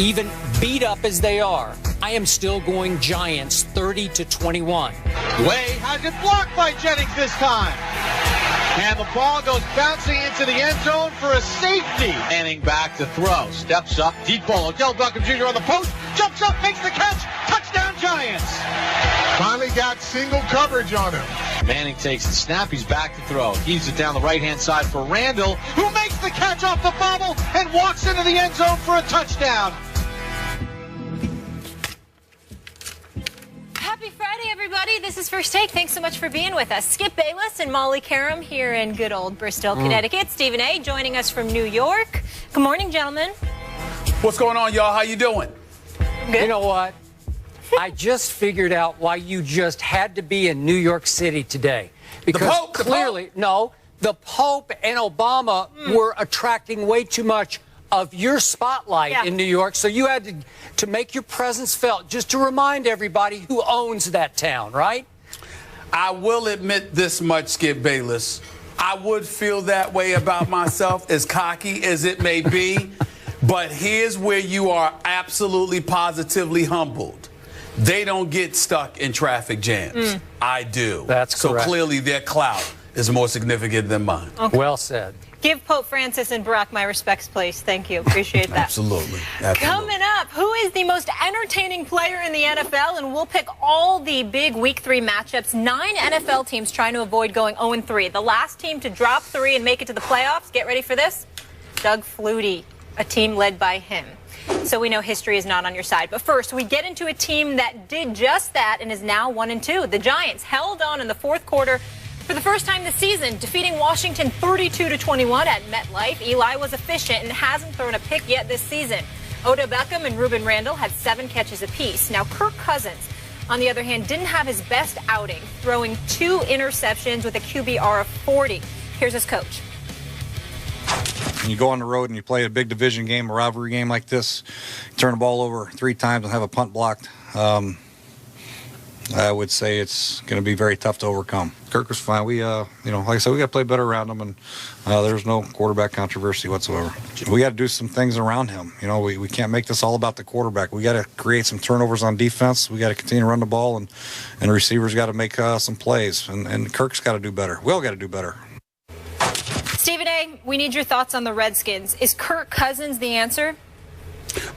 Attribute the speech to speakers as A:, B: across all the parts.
A: Even beat up as they are, I am still going Giants 30-21.
B: Way has it blocked by Jennings this time. And the ball goes bouncing into the end zone for a safety. Manning back to throw. Steps up. Deep ball. Odell Beckham Jr. on the post. Jumps up. Makes the catch. Touchdown Giants.
C: Finally got single coverage on him.
B: Manning takes the snap. He's back to throw. Heaves it down the right-hand side for Randall, who makes the catch off the bobble and walks into the end zone for a touchdown.
D: Happy Friday, everybody. This is First Take. Thanks so much for being with us. Skip Bayless and Molly Karam here in good old Bristol, Connecticut. Stephen A. joining us from New York. Good morning, gentlemen.
E: What's going on, y'all? How you doing?
D: Good.
A: You know what? I just figured out why you just had to be in New York City today. Because
E: Pope,
A: clearly, the Pope and Obama were attracting way too much of your spotlight in New York, so you had to make your presence felt, just to remind everybody who owns that town, right?
E: I will admit this much, Skip Bayless. I would feel that way about myself, as cocky as it may be, but here's where you are absolutely positively humbled. They don't get stuck in traffic jams. I do.
A: That's correct.
E: So clearly their clout is more significant than mine.
D: Okay.
A: Well said.
D: Give Pope Francis and Barack my respects, please. Thank you. Appreciate that.
E: Absolutely.
D: Coming up, who is the most entertaining player in the NFL? And we'll pick all the big Week 3 matchups. 9 NFL teams trying to avoid going 0-3. The last team to drop 3 and make it to the playoffs, get ready for this, Doug Flutie, a team led by him. So we know history is not on your side. But first, we get into a team that did just that and is now 1-2. The Giants held on in the fourth quarter for the first time this season, defeating Washington 32-21 at MetLife. Eli was efficient and hasn't thrown a pick yet this season. Odell Beckham and Ruben Randall had 7 catches apiece. Now, Kirk Cousins, on the other hand, didn't have his best outing, throwing 2 interceptions with a QBR of 40. Here's his coach.
F: When you go on the road and you play a big division game, a rivalry game like this, you turn the ball over 3 times and have a punt blocked. I would say it's going to be very tough to overcome. Kirk was fine. We, like I said, we got to play better around him, and there's no quarterback controversy whatsoever. We got to do some things around him. We can't make this all about the quarterback. We got to create some turnovers on defense. We got to continue to run the ball, and the receivers got to make some plays. And Kirk's got to do better. We all got to do better.
D: Stephen A., we need your thoughts on the Redskins. Is Kirk Cousins the answer?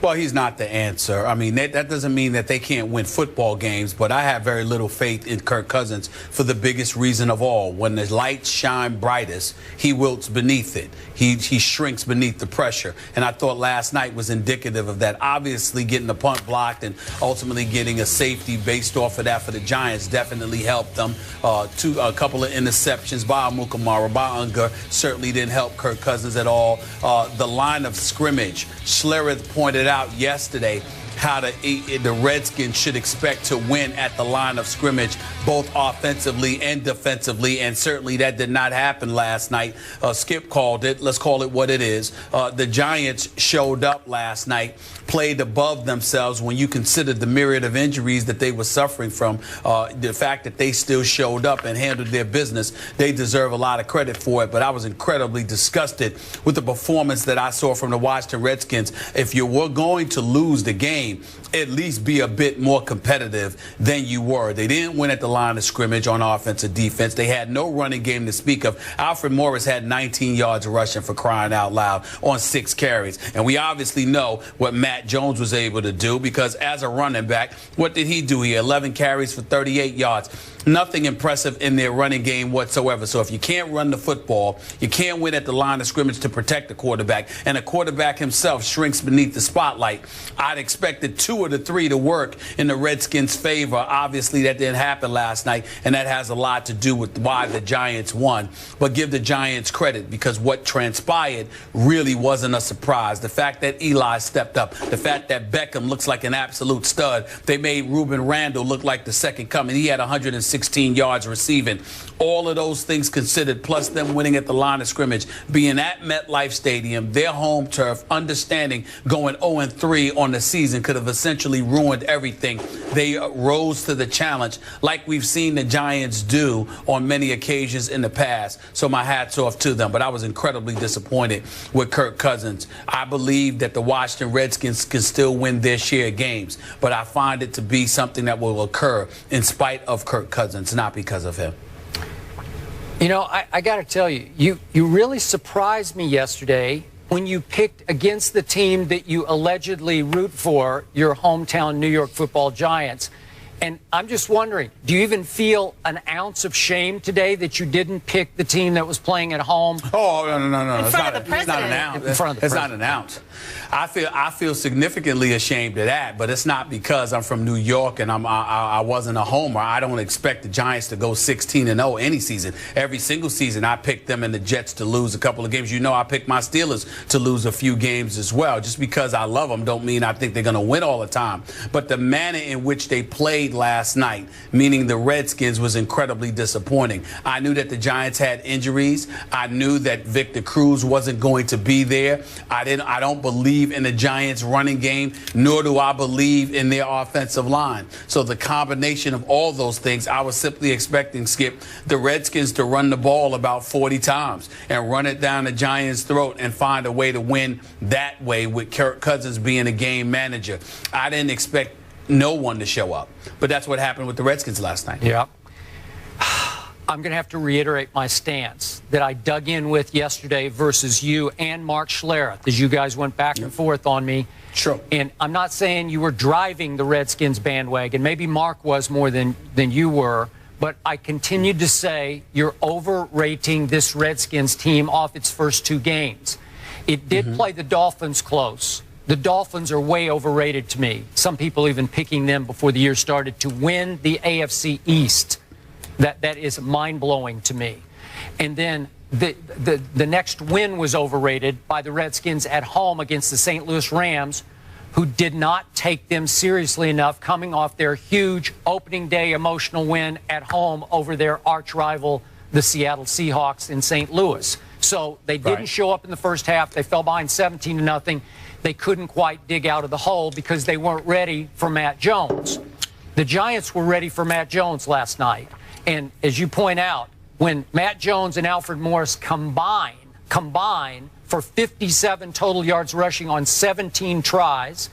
E: Well, he's not the answer. I mean, that doesn't mean that they can't win football games, but I have very little faith in Kirk Cousins for the biggest reason of all. When the lights shine brightest, he wilts beneath it. He shrinks beneath the pressure. And I thought last night was indicative of that. Obviously, getting the punt blocked and ultimately getting a safety based off of that for the Giants definitely helped them. A couple of interceptions by Amukamara, by Unger, certainly didn't help Kirk Cousins at all. The line of scrimmage, Schlereth pointed out yesterday how the Redskins should expect to win at the line of scrimmage, both offensively and defensively, and certainly that did not happen last night. Skip called it. Let's call it what it is. The Giants showed up last night, played above themselves when you consider the myriad of injuries that they were suffering from. The fact that they still showed up and handled their business, they deserve a lot of credit for it, but I was incredibly disgusted with the performance that I saw from the Washington Redskins. If you were going to lose the game, at least be a bit more competitive than you were. They didn't win at the line of scrimmage on offense or defense. They had no running game to speak of. Alfred Morris had 19 yards rushing, for crying out loud, on 6 carries. And we obviously know what Matt Jones was able to do, because as a running back, what did he do? He had 11 carries for 38 yards. Nothing impressive in their running game whatsoever. So if you can't run the football, you can't win at the line of scrimmage to protect the quarterback, and the quarterback himself shrinks beneath the spotlight, I'd expected 2 of the 3 to work in the Redskins' favor. Obviously, that didn't happen last night, and that has a lot to do with why the Giants won. But give the Giants credit, because what transpired really wasn't a surprise. The fact that Eli stepped up, the fact that Beckham looks like an absolute stud, they made Ruben Randall look like the second coming. He had 116 yards receiving. All of those things considered, plus them winning at the line of scrimmage, being at MetLife Stadium, their home turf, understanding going 0-3 on the season could have essentially ruined everything. They rose to the challenge like we've seen the Giants do on many occasions in the past. So my hat's off to them. But I was incredibly disappointed with Kirk Cousins. I believe that the Washington Redskins can still win their share of games, but I find it to be something that will occur in spite of Kirk Cousins, not because of him.
A: You know, I got to tell you, you really surprised me yesterday when you picked against the team that you allegedly root for, your hometown New York Football Giants. And I'm just wondering, do you even feel an ounce of shame today that you didn't pick the team that was playing at home?
E: Oh, no.
D: In front of the president.
E: It's not an ounce.
A: In front of the
E: It's not an ounce. I feel significantly ashamed of that, but it's not because I'm from New York and I wasn't a homer. I don't expect the Giants to go 16-0 any season. Every single season, I picked them and the Jets to lose a couple of games. You know, I picked my Steelers to lose a few games as well. Just because I love them don't mean I think they're going to win all the time. But the manner in which they played last night, meaning the Redskins, was incredibly disappointing. I knew that the Giants had injuries. I knew that Victor Cruz wasn't going to be there. I don't believe in the Giants running game, nor do I believe in their offensive line. So the combination of all those things, I was simply expecting, Skip, the Redskins to run the ball about 40 times and run it down the Giants' throat and find a way to win that way with Kirk Cousins being a game manager. I didn't expect no one to show up, but that's what happened with the Redskins last night.
A: Yeah. I'm going to have to reiterate my stance that I dug in with yesterday versus you and Mark Schlereth, as you guys went back and forth on me.
E: Sure.
A: And I'm not saying you were driving the Redskins bandwagon. Maybe Mark was more than you were. But I continued to say you're overrating this Redskins team off its first two games. It did play the Dolphins close. The Dolphins are way overrated to me. Some people even picking them before the year started to win the AFC East. That is mind-blowing to me. And then the next win was overrated by the Redskins at home against the St. Louis Rams, who did not take them seriously enough coming off their huge opening day emotional win at home over their arch rival, the Seattle Seahawks in St. Louis. So they didn't show up in the first half. They fell behind 17-0. They couldn't quite dig out of the hole because they weren't ready for Matt Jones. The Giants were ready for Matt Jones last night. And as you point out, when Matt Jones and Alfred Morris combine for 57 total yards rushing on 17 tries,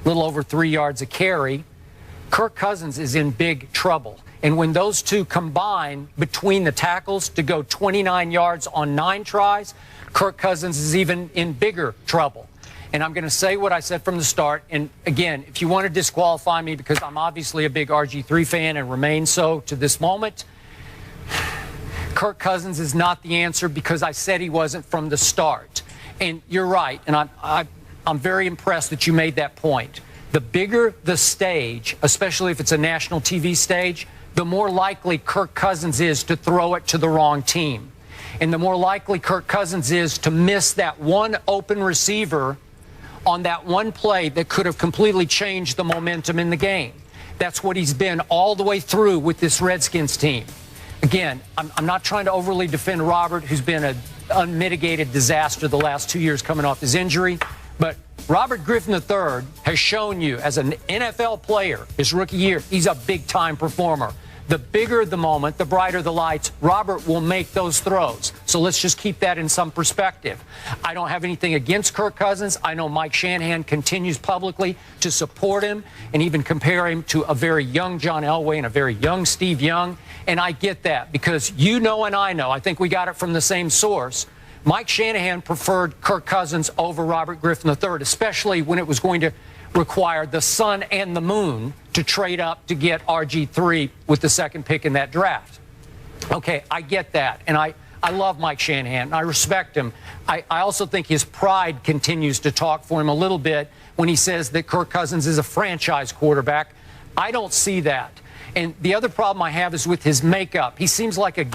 A: a little over 3 yards a carry, Kirk Cousins is in big trouble. And when those two combine between the tackles to go 29 yards on 9 tries, Kirk Cousins is even in bigger trouble. And I'm going to say what I said from the start. And again, if you want to disqualify me because I'm obviously a big RG3 fan and remain so to this moment, Kirk Cousins is not the answer because I said he wasn't from the start. And you're right. And I'm very impressed that you made that point. The bigger the stage, especially if it's a national TV stage, the more likely Kirk Cousins is to throw it to the wrong team. And the more likely Kirk Cousins is to miss that one open receiver on that one play that could have completely changed the momentum in the game. That's what he's been all the way through with this Redskins team. Again, I'm not trying to overly defend Robert, who's been an unmitigated disaster the last 2 years coming off his injury. But Robert Griffin III has shown you as an NFL player his rookie year, he's a big-time performer. The bigger the moment, the brighter the lights, Robert will make those throws. So let's just keep that in some perspective. I don't have anything against Kirk Cousins. I know Mike Shanahan continues publicly to support him and even compare him to a very young John Elway and a very young Steve Young. And I get that because you know and I know, I think we got it from the same source. Mike Shanahan preferred Kirk Cousins over Robert Griffin III, especially when it was going to require the sun and the moon to trade up to get RG3 with the second pick in that draft. Okay, I get that. And I love Mike Shanahan. I respect him. I also think his pride continues to talk for him a little bit when he says that Kirk Cousins is a franchise quarterback. I don't see that. And the other problem I have is with his makeup. He seems like a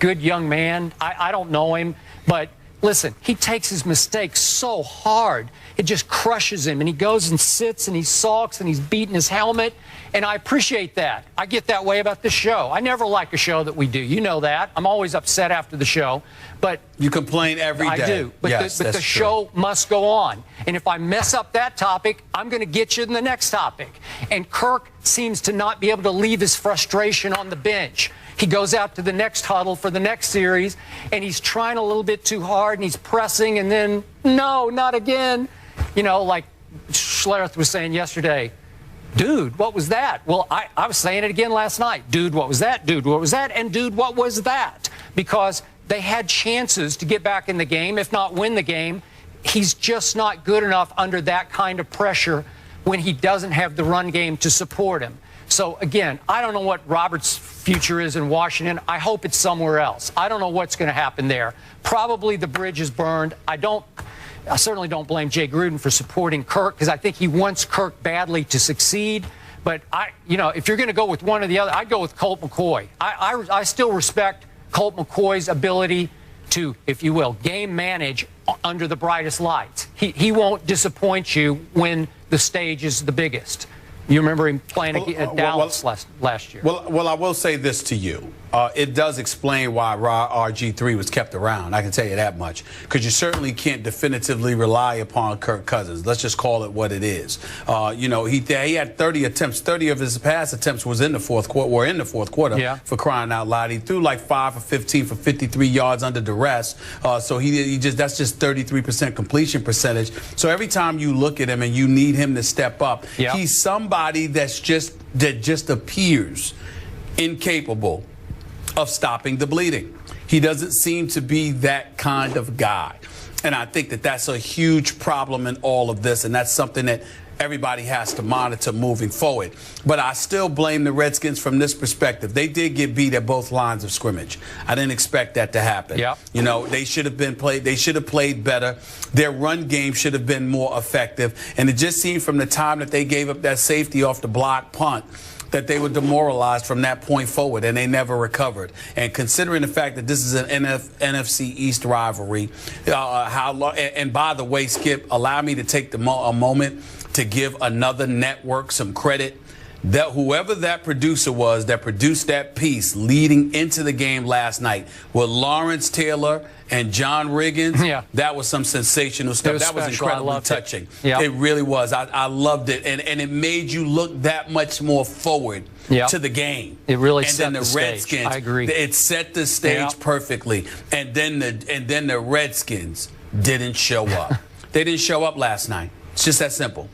A: good young man. I don't know him, but listen, he takes his mistakes so hard. It just crushes him, and he goes and sits and he sulks and he's beating his helmet, and I appreciate that. I get that way about this show. I never like a show that we do. You know that. I'm always upset after the show, but
E: you complain every day.
A: I do, but
E: yes,
A: the show must go on. And if I mess up that topic, I'm going to get you in the next topic. And Kirk seems to not be able to leave his frustration on the bench. He goes out to the next huddle for the next series, and he's trying a little bit too hard, and he's pressing, and then, no, not again. You know, like Schlereth was saying yesterday, dude, what was that? Well, I was saying it again last night. Dude, what was that? Dude, what was that? And dude, what was that? Because they had chances to get back in the game, if not win the game. He's just not good enough under that kind of pressure when he doesn't have the run game to support him. So, again, I don't know what Robert's future is in Washington. I hope it's somewhere else. I don't know what's going to happen there. Probably the bridge is burned. I certainly don't blame Jay Gruden for supporting Kirk, because I think he wants Kirk badly to succeed. But, if you're going to go with one or the other, I'd go with Colt McCoy. I still respect Colt McCoy's ability to, if you will, game manage under the brightest lights. He won't disappoint you when the stage is the biggest. You remember him playing at Dallas last year.
E: Well, I will say this to you. It does explain why RG3 was kept around. I can tell you that much. Because you certainly can't definitively rely upon Kirk Cousins. Let's just call it what it is. He had 30 attempts. 30 of his pass attempts were in the fourth quarter.
A: Yeah.
E: For crying out loud. He threw like 5 for 15 for 53 yards under duress. So that's just 33% completion percentage. So every time you look at him and you need him to step up, he's somebody that just appears incapable of stopping the bleeding. He doesn't seem to be that kind of guy. And I think that that's a huge problem in all of this, and that's something that everybody has to monitor moving forward. But I still blame the Redskins from this perspective. They did get beat at both lines of scrimmage. I didn't expect that to happen.
A: Yep.
E: They should have played better. Their run game should have been more effective. And it just seemed from the time that they gave up that safety off the block punt that they were demoralized from that point forward, and they never recovered. And considering the fact that this is an NFC East rivalry, and by the way, Skip, allow me to take a moment to give another network some credit. That whoever that producer was that produced that piece leading into the game last night with Lawrence Taylor and John Riggins, that was some sensational stuff. That was incredibly touching. It really was. I loved it, and it made you look that much more forward to the game.
A: It really
E: set
A: set
E: the Redskins.
A: Stage. I agree.
E: It set the stage perfectly, and then the Redskins didn't show up. They didn't show up last night. It's just that simple.